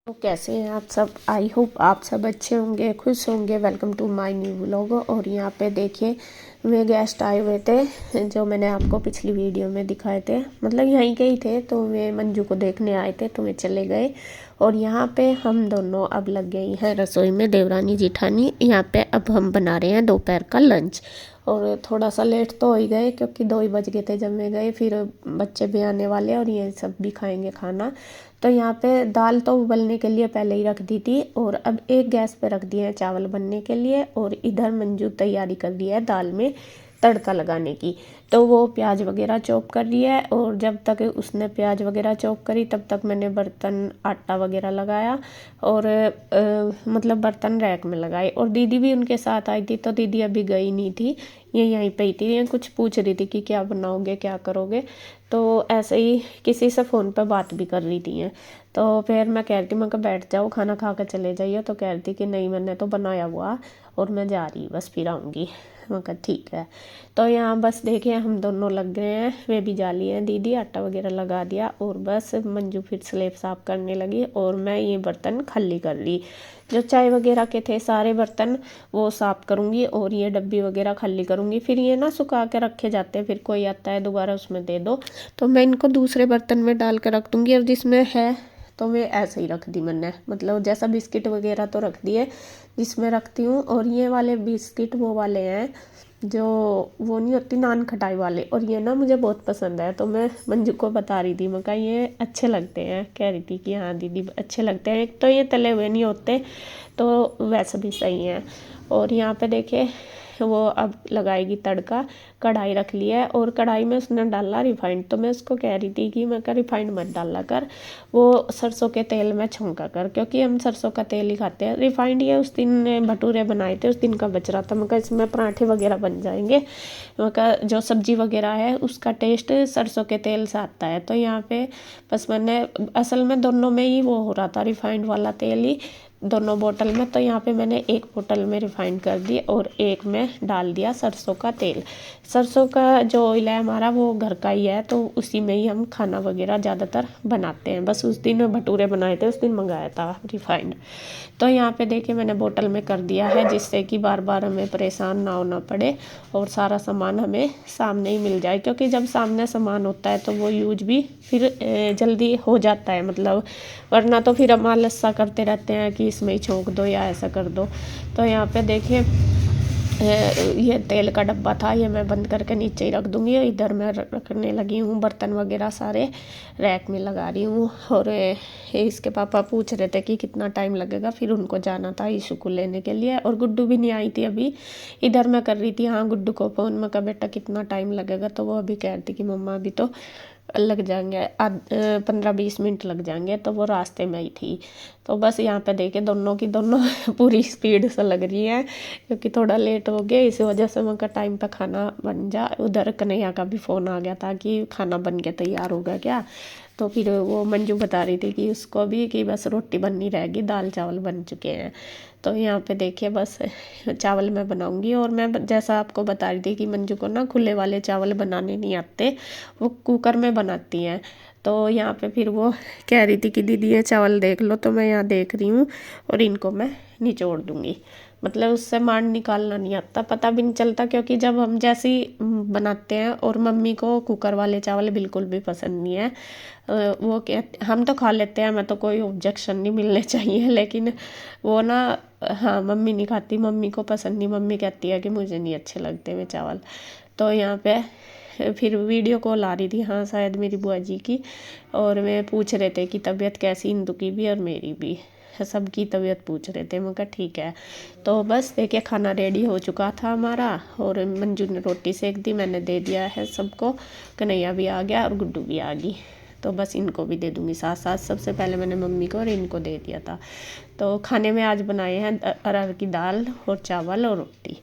तो कैसे हैं आप सब। आई होप आप सब अच्छे होंगे, खुश होंगे। Welcome to my new vlog. और यहाँ पे देखिए वे गेस्ट आए हुए थे जो मैंने आपको पिछली वीडियो में दिखाए थे, मतलब यहीं के ही थे। तो वे मंजू को देखने आए थे तो वे चले गए। और यहाँ पे हम दोनों अब लग गई हैं रसोई में, देवरानी जिठानी। यहाँ पे अब हम बना रहे हैं दोपहर का लंच। और थोड़ा सा लेट तो हो ही गए क्योंकि 2 ही बज गए थे जब मैं गए। फिर बच्चे भी आने वाले और ये सब भी खाएंगे खाना। तो यहाँ पे दाल तो उबलने के लिए पहले ही रख दी थी और अब एक गैस पे रख दिए हैं चावल बनने के लिए। और इधर मंजू तैयारी कर दी है दाल में तड़का लगाने की। तो वो प्याज वगैरह चॉप कर रही है और जब तक उसने प्याज वगैरह चॉप करी तब तक मैंने बर्तन आटा वगैरह लगाया और मतलब बर्तन रैक में लगाए। और दीदी भी उनके साथ आई थी तो दीदी अभी गई नहीं थी, ये यहीं पे ही थी। ये कुछ पूछ रही थी कि क्या बनाओगे क्या करोगे। तो ऐसे ही किसी से फ़ोन पर बात भी कर रही थी। तो फिर मैं कह रही थी मैं बैठ जाओ खाना खा कर चले जाइए। तो कह रही थी कि नहीं मैंने तो बनाया हुआ और मैं जा रही बस फिर आऊँगी। मैं कहा ठीक है। तो यहाँ बस देखिए हम दोनों लग गए हैं, वे भी जा लिए हैं। दीदी आटा वगैरह लगा दिया और बस मंजू फिर स्लेब साफ करने लगी और मैं ये बर्तन खाली कर ली। जो चाय वगैरह के थे सारे बर्तन वो साफ़ करूँगी और ये डब्बी वगैरह खाली करूँगी। फिर ये ना सुखा के रखे जाते हैं, फिर कोई आता है दोबारा उसमें दे दो। तो मैं इनको दूसरे बर्तन में डाल कर रख दूँगी। और जिसमें है तो मैं ऐसे ही रख दी मैंने, मतलब जैसा बिस्किट वगैरह तो रख दिए जिसमें रखती हूँ। और ये वाले बिस्किट वो वाले हैं जो वो नहीं होती नान खटाई वाले, और ये ना मुझे बहुत पसंद है। तो मैं मंजू को बता रही थी, मैं कहा ये अच्छे लगते हैं। कह रही थी कि हाँ दीदी अच्छे लगते हैं, एक तो ये तले हुए नहीं होते तो वैसे भी सही हैं। और यहाँ पे देखिए वो अब लगाएगी तड़का। कढ़ाई रख लिया है और कढ़ाई में उसने डाला रिफाइंड। तो मैं उसको कह रही थी कि मैं कहा रिफाइंड मत डाला कर, वो सरसों के तेल में छौंका कर, क्योंकि हम सरसों का तेल ही खाते हैं। रिफाइंड ये उस दिन भटूरे बनाए थे उस दिन का बच रहा था, मैं कहा इसमें पराठे वगैरह बन जाएंगे। मैं कहा जो सब्जी वगैरह है उसका टेस्ट सरसों के तेल से आता है। तो यहाँ पे बस मैंने असल में दोनों में ही वो हो रहा था, रिफाइंड वाला तेल ही दोनों बोतल में। तो यहाँ पे मैंने एक बोतल में रिफाइंड कर दी और एक में डाल दिया सरसों का तेल। सरसों का जो ऑयल है हमारा वो घर का ही है, तो उसी में ही हम खाना वगैरह ज़्यादातर बनाते हैं। बस उस दिन भटूरे बनाए थे उस दिन मंगाया था रिफाइंड। तो यहाँ पे देखिए मैंने बोतल में कर दिया है जिससे कि बार बार हमें परेशान ना होना पड़े और सारा सामान हमें सामने ही मिल जाए। क्योंकि जब सामने सामान होता है तो वो यूज भी फिर जल्दी हो जाता है, मतलब वरना तो फिर हम आलस सा करते रहते हैं कि इसमें ही छोंक दो या ऐसा कर दो। तो यहाँ पे देखिए ये तेल का डब्बा था, ये मैं बंद करके नीचे ही रख दूँगी। इधर मैं रखने लगी हूँ बर्तन वगैरह सारे रैक में लगा रही हूँ। और इसके पापा पूछ रहे थे कि कितना टाइम लगेगा, फिर उनको जाना था ईशु को लेने के लिए। और गुड्डू भी नहीं आई थी अभी। इधर मैं कर रही थी हाँ गुड्डू को फ़ोन, मैं कहा बेटा कितना टाइम लगेगा। तो वो अभी कह रही थी कि मम्मा अभी तो लग जाएंगे 15-20 मिनट लग जाएंगे। तो वो रास्ते में ही थी। तो बस यहाँ पे देखे दोनों की दोनों पूरी स्पीड से लग रही है क्योंकि थोड़ा लेट हो गया, इसी वजह से उनका टाइम पे खाना बन जा। उधर कन्हैया का भी फ़ोन आ गया था कि खाना बन के तैयार होगा क्या। तो फिर वो मंजू बता रही थी कि उसको भी कि बस रोटी बननी रहेगी, दाल चावल बन चुके हैं। तो यहाँ पे देखिए बस चावल मैं बनाऊंगी। और मैं जैसा आपको बता रही थी कि मंजू को ना खुले वाले चावल बनाने नहीं आते, वो कुकर में बनाती हैं। तो यहाँ पे फिर वो कह रही थी कि दीदी ये चावल देख लो। तो मैं यहाँ देख रही हूँ और इनको मैं निचोड़ दूँगी, मतलब उससे मांड निकालना नहीं आता, पता भी नहीं चलता। क्योंकि जब हम जैसी बनाते हैं, और मम्मी को कुकर वाले चावल बिल्कुल भी पसंद नहीं है। वो कहते हम तो खा लेते हैं, हमें तो कोई ऑब्जेक्शन नहीं मिलने चाहिए, लेकिन वो ना हाँ मम्मी नहीं खाती, मम्मी को पसंद नहीं। मम्मी कहती है कि मुझे नहीं अच्छे लगते वे चावल। तो यहाँ पे फिर वीडियो कॉल आ रही थी हाँ शायद मेरी बुआ जी की, और वे पूछ रहे थे कि तबीयत कैसी इंदु की भी और मेरी भी, सबकी तबीयत पूछ रहे थे। मैं कहा ठीक है। तो बस देखिए खाना रेडी हो चुका था हमारा और मंजू ने रोटी सेक दी, मैंने दे दिया है सबको। कन्हैया भी आ गया और गुड्डू भी आ गई। तो बस इनको भी दे दूँगी साथ साथ, सबसे पहले मैंने मम्मी को और इनको दे दिया था। तो खाने में आज बनाए हैं अरहर की दाल और चावल और रोटी,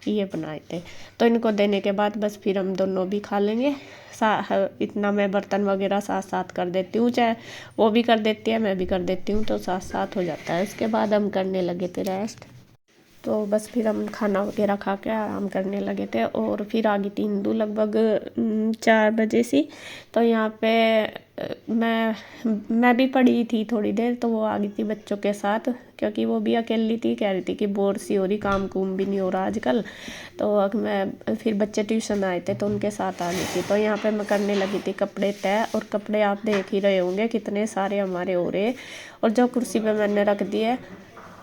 ये बनाए थे। तो इनको देने के बाद बस फिर हम दोनों भी खा लेंगे। इतना मैं बर्तन वगैरह साथ साथ कर देती हूँ, चाहे वो भी कर देती है मैं भी कर देती हूँ, तो साथ साथ हो जाता है। उसके बाद हम करने लगे थे रेस्ट। तो बस फिर हम खाना वगैरह खा के आराम करने लगे थे। और फिर आ गई थी इंदु लगभग 4 बजे सी। तो यहाँ पे मैं भी पड़ी थी थोड़ी देर, तो वो आ गई थी बच्चों के साथ, क्योंकि वो भी अकेली थी, कह रही थी कि बोर सी हो रही, काम कुम भी नहीं हो रहा आजकल। तो अब मैं फिर बच्चे ट्यूशन आए थे तो उनके साथ आ गई थी। तो यहाँ पे मैं करने लगी थी कपड़े तय, और कपड़े आप देख ही रहे होंगे कितने सारे हमारे हो रहे। और जो कुर्सी पे मैंने रख दिए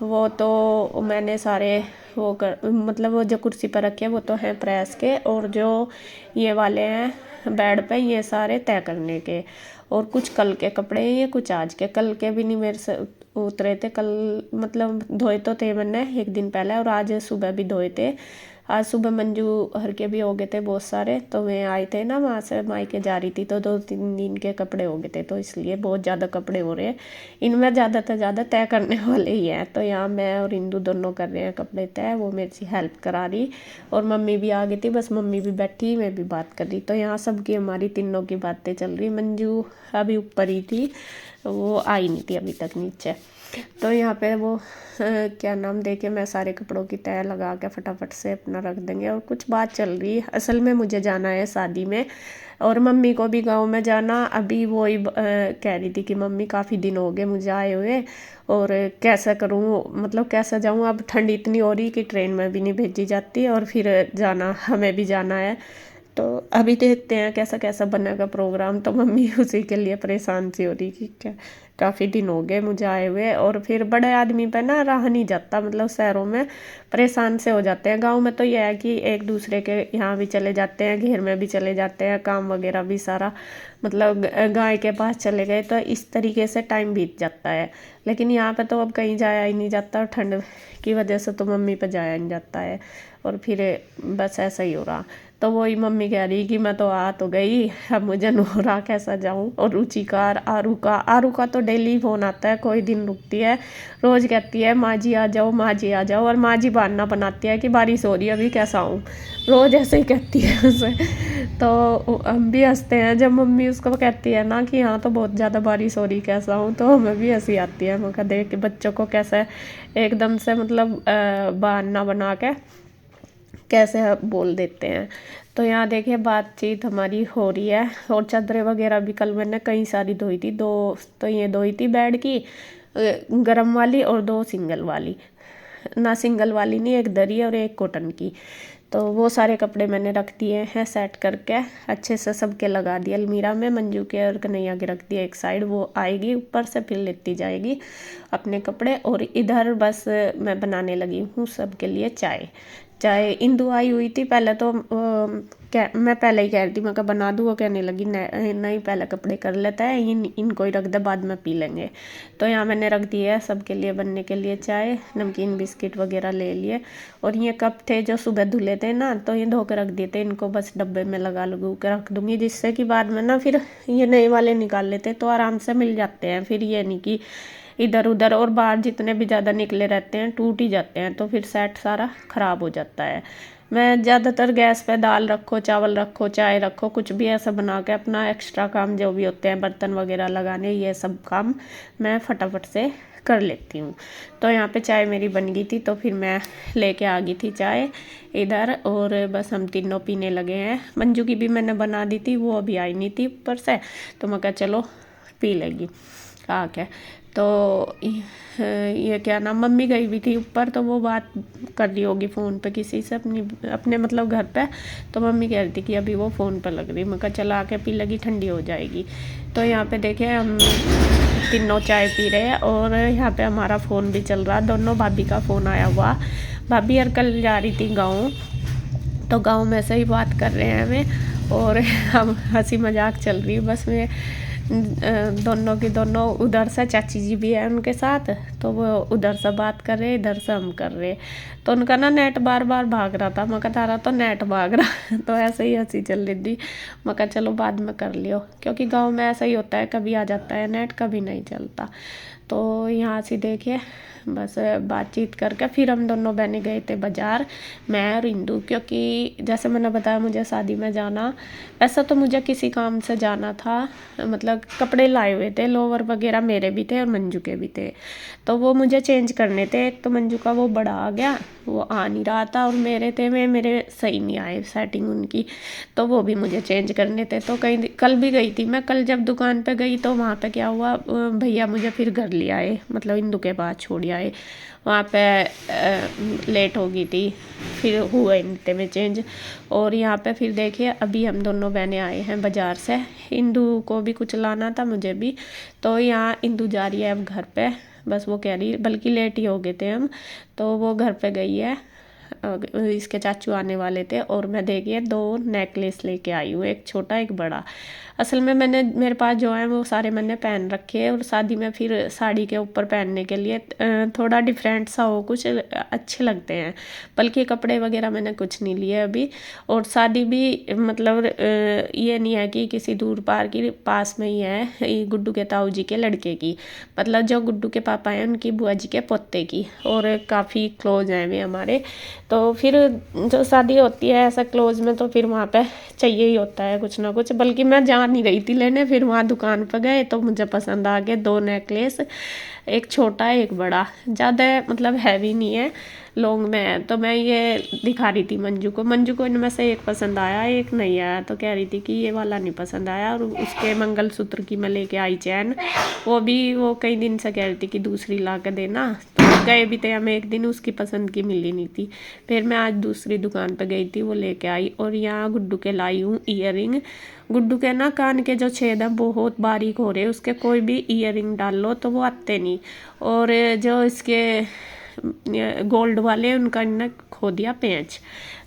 वो तो मैंने सारे वो मतलब वो जो कुर्सी पर रखे वो तो हैं प्रेस के, और जो ये वाले हैं बेड पे ये सारे तय करने के। और कुछ कल के कपड़े हैं, ये कुछ आज के। कल के भी नहीं मेरे से उतरे थे, कल मतलब धोए तो थे मैंने एक दिन पहले, और आज सुबह भी धोए थे। आज सुबह मंजू हर के भी हो गए थे बहुत सारे, तो मैं आए थे ना वहाँ से, मायके जा रही थी, तो 2-3 दिन के कपड़े हो गए थे, तो इसलिए बहुत ज़्यादा कपड़े हो रहे हैं। इनमें ज़्यादा से ज़्यादा तय करने वाले ही हैं। तो यहाँ मैं और इंदू दोनों कर रहे हैं कपड़े तय, वो मेरे से हेल्प करा रही, और मम्मी भी आ गई थी, बस मम्मी भी बैठी, मैं भी बात कर रही। तो यहाँ सबकी हमारी तीनों की बातें चल रही। मंजू अभी ऊपर ही थी, वो आई नहीं थी अभी तक नीचे। तो यहाँ पे वो क्या नाम दे के मैं सारे कपड़ों की तय लगा के फटाफट से अपना रख देंगे। और कुछ बात चल रही है, असल में मुझे जाना है शादी में, और मम्मी को भी गांव में जाना। अभी वो ही कह रही थी कि मम्मी काफ़ी दिन हो गए मुझे आए हुए, और कैसा करूँ, मतलब कैसा जाऊँ, अब ठंड इतनी हो रही कि ट्रेन में भी नहीं भेजी जाती, और फिर जाना हमें भी जाना है। तो अभी देखते हैं कैसा कैसा बनेगा प्रोग्राम। तो मम्मी उसी के लिए परेशान सी हो रही कि क्या काफ़ी दिन हो गए मुझे आए हुए, और फिर बड़े आदमी पे ना रहा नहीं जाता, मतलब शहरों में परेशान से हो जाते हैं। गांव में तो यह है कि एक दूसरे के यहाँ भी चले जाते हैं, घर में भी चले जाते हैं, काम वगैरह भी सारा, मतलब गाय के पास चले गए, तो इस तरीके से टाइम बीत जाता है। लेकिन यहाँ पे तो अब कहीं जाया ही नहीं जाता, ठंड की वजह से तो मम्मी पे जाया नहीं जाता है, और फिर बस ऐसा ही हो रहा। तो वही मम्मी कह रही कि मैं तो आ तो गई, अब मुझे नोरा कैसा जाऊं। और रुचिकार आरू का तो डेली फोन आता है, कोई दिन रुकती है, रोज कहती है माँ जी आ जाओ, माँ जी आ जाओ, और माँ जी बहाना बनाती है कि बारिश हो रही है अभी कैसा आऊँ, रोज ऐसे ही कहती है उसे। तो हम भी हंसते हैं जब मम्मी उसको कहती है ना कि हाँ तो बहुत ज़्यादा बारिश हो रही कैसा हूँ, तो हमें भी हंसी आती है। मैं कहा देख के बच्चों को कैसे एकदम से मतलब बहाना बना के कैसे बोल देते हैं। तो यहाँ देखिए बातचीत हमारी हो रही है। और चादरें वगैरह भी कल मैंने कई सारी धोई थी, 2 तो ये धोई थी बेड की गरम वाली, और 2 सिंगल वाली, ना सिंगल वाली नहीं, एक दरी और एक कॉटन की। तो वो सारे कपड़े मैंने रख दिए हैं सेट करके, अच्छे से सबके लगा दिए अलमीरा में। मंजू के और कन्हैया के रख दिए एक साइड, वो आएगी ऊपर से फिर लेती जाएगी अपने कपड़े। और इधर बस मैं बनाने लगी हूँ सबके लिए चाय। इंदु आई हुई थी पहले, तो मैं पहले ही कह रही थी, मैं कहा बना दूँ, वो कहने लगी नहीं पहले कपड़े कर लेता है, इनको ही रख दे, बाद में पी लेंगे। तो यहाँ मैंने रख दिया है सबके लिए बनने के लिए चाय, नमकीन बिस्किट वगैरह ले लिए। और ये कप थे जो सुबह धुले थे ना, तो ये धो के रख दिए थे, इनको बस डब्बे में लगा लगू के रख दूँगी, जिससे कि बाद में ना फिर ये नए वाले निकाल लेते तो आराम से मिल जाते हैं। फिर ये नहीं कि इधर उधर, और बाहर जितने भी ज़्यादा निकले रहते हैं टूट ही जाते हैं, तो फिर सेट सारा ख़राब हो जाता है। मैं ज़्यादातर गैस पे दाल रखो, चावल रखो, चाय रखो, कुछ भी ऐसा बना के अपना एक्स्ट्रा काम जो भी होते हैं बर्तन वगैरह लगाने, ये सब काम मैं फटाफट से कर लेती हूँ। तो यहाँ पे चाय मेरी बन गई थी, तो फिर मैं लेके आ गई थी चाय इधर, और बस हम तीनों पीने लगे हैं। मंजू की भी मैंने बना दी थी, वो अभी आई नहीं थी ऊपर से, तो मैं कहा चलो पी लेगी आके। तो ये क्या नाम, मम्मी गई भी थी ऊपर, तो वो बात कर रही होगी फ़ोन पे किसी से अपने मतलब घर पे। तो मम्मी कह रही थी कि अभी वो फ़ोन पे लग रही, मैं कहा चला आके पी लगी, ठंडी हो जाएगी। तो यहाँ पे देखें हम तीनों चाय पी रहे हैं, और यहाँ पे हमारा फ़ोन भी चल रहा, दोनों भाभी का फ़ोन आया हुआ। भाभी यार कल जा रही थी गाँव, तो गाँव में से ही बात कर रहे हैं हमें, और हम हंसी मजाक चल रही है बस में। दोनों की दोनों, उधर से चाची जी भी है उनके साथ, तो वो उधर से बात कर रहे, इधर से हम कर रहे। तो उनका ना नेट बार बार भाग रहा था, मैं कहा तारा तो नेट भाग रहा तो ऐसे ही हंसी चल रही थी। मैं कहा चलो बाद में कर लियो, क्योंकि गांव में ऐसा ही होता है, कभी आ जाता है नेट, कभी नहीं चलता। तो यहाँ से देखिए बस बातचीत करके फिर हम दोनों बहनें गए थे बाज़ार, मैं और इंदू, क्योंकि जैसे मैंने बताया मुझे शादी में जाना, ऐसा तो मुझे किसी काम से जाना था, मतलब कपड़े लाए हुए थे, लोवर वगैरह मेरे भी थे और मंजू के भी थे, तो वो मुझे चेंज करने थे। एक तो मंजू का वो बड़ा आ गया, वो आ नहीं रहा था, और मेरे थे मेरे सही नहीं आए सेटिंग उनकी, तो वो भी मुझे चेंज करने थे। तो कहीं कल भी गई थी मैं, कल जब दुकान पे गई तो वहाँ पे क्या हुआ, भैया मुझे फिर घर ले आए, मतलब इंदू के पास छोड़ आए, वहाँ पे लेट हो गई थी, फिर हुआ इतने में चेंज। और यहाँ पे फिर देखिए अभी हम दोनों बहनें आए हैं बाज़ार से, इंदू को भी कुछ लाना था मुझे भी, तो यहाँ इंदू जा रही है अब घर पे, बस वो कह रही, बल्कि लेट ही हो गए थे हम, तो वो घर पे गई है, इसके चाचू आने वाले थे। और मैं देखिए 2 नेकलेस लेके आई हूँ, एक छोटा एक बड़ा। असल में मेरे पास जो है वो सारे मैंने पहन रखे हैं, और शादी में फिर साड़ी के ऊपर पहनने के लिए थोड़ा डिफरेंट सा हो, कुछ अच्छे लगते हैं, बल्कि कपड़े वगैरह मैंने कुछ नहीं लिए अभी। और शादी भी मतलब ये नहीं है कि किसी दूर पार की, पास में ही है, ये गुड्डू के ताऊ जी के लड़के की, मतलब जो गुड्डू के पापा हैं उनकी बुआ जी के पोते की, और काफ़ी क्लोज हैं वे हमारे। तो फिर जो शादी होती है ऐसा क्लोज में, तो फिर वहाँ पे चाहिए ही होता है कुछ ना कुछ, बल्कि मैं जा नहीं रही थी लेने, फिर वहाँ दुकान पर गए तो मुझे पसंद आ गए 2 नेकलेस, एक छोटा एक बड़ा, ज़्यादा मतलब हैवी नहीं है, लॉन्ग में है। तो मैं ये दिखा रही थी मंजू को इनमें से एक पसंद आया, एक नहीं आया, तो कह रही थी कि ये वाला नहीं पसंद आया। और उसके मंगलसूत्र की मैं लेके आई चैन, वो भी वो कई दिन से कह रही थी कि दूसरी ला के देना, तो गए भी थे हम एक दिन, उसकी पसंद की मिली नहीं थी, फिर मैं आज दूसरी दुकान पर गई थी, वो लेके आई। और यहाँ गुड्डू के लाई हूँ ईयरिंग, गुड्डू के ना कान के जो छेद है बहुत बारीक हो रहे हैं, उसके कोई भी ईयरिंग डाल लो तो वो आते नहीं, और जो इसके गोल्ड वाले उनका ना खो दिया पेंच,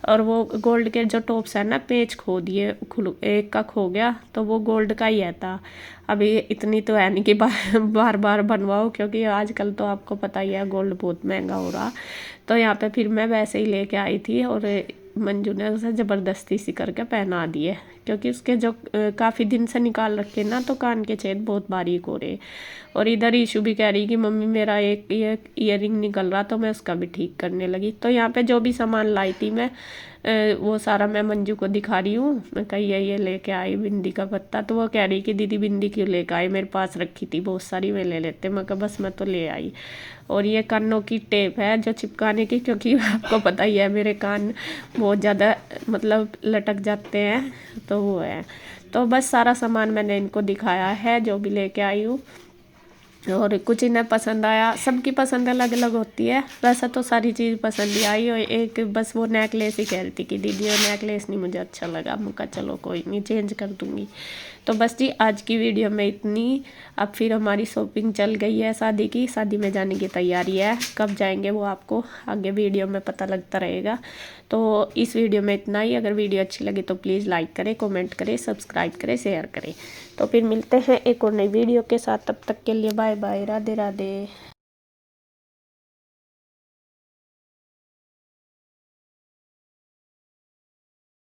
और वो गोल्ड के जो टॉप्स है ना पेंच खो दिए, एक का खो गया, तो वो गोल्ड का ही है था। अभी इतनी तो है नहीं कि बार बार बनवाओ, क्योंकि आजकल तो आपको पता ही है गोल्ड बहुत महंगा हो रहा। तो यहाँ पे फिर मैं वैसे ही लेके आई थी, और मंजू ने उसे ज़बरदस्ती सी करके पहना दिए, क्योंकि उसके जो काफ़ी दिन से निकाल रखे ना, तो कान के छेद बहुत बारीक हो रहे। और इधर ईशू भी कह रही कि मम्मी मेरा एक ईयरिंग निकल रहा, तो मैं उसका भी ठीक करने लगी। तो यहाँ पे जो भी सामान लाई थी मैं, वो सारा मैं मंजू को दिखा रही हूँ, मैं कही ये लेके आई बिंदी का पत्ता, तो वो कह रही कि दीदी बिंदी क्यों लेके आई, मेरे पास रखी थी बहुत सारी, मैं ले लेते, मैं कहा बस मैं तो ले आई। और ये कानों की टेप है जो चिपकाने की, क्योंकि आपको पता ही है मेरे कान बहुत ज़्यादा मतलब लटक जाते हैं, तो वो है। तो बस सारा सामान मैंने इनको दिखाया है जो भी लेके आई हूँ, और कुछ इन्हें पसंद आया, सबकी पसंद अलग अलग होती है, वैसे तो सारी चीज़ पसंद ही आई। और एक बस वो नेकलेस ही कह रही थी कि दीदी वो नेकलेस नहीं मुझे अच्छा लगा, मैं कहा चलो कोई नहीं चेंज कर दूँगी। तो बस जी आज की वीडियो में इतनी। अब फिर हमारी शॉपिंग चल गई है शादी की, शादी में जाने की तैयारी है, कब जाएंगे वो आपको आगे वीडियो में पता लगता रहेगा। तो इस वीडियो में इतना ही। अगर वीडियो अच्छी लगी तो प्लीज़ लाइक करें, कमेंट करें, सब्सक्राइब करें, शेयर करें। तो फिर मिलते हैं एक और नई वीडियो के साथ, तब तक के लिए बाय बाय, राधे राधे।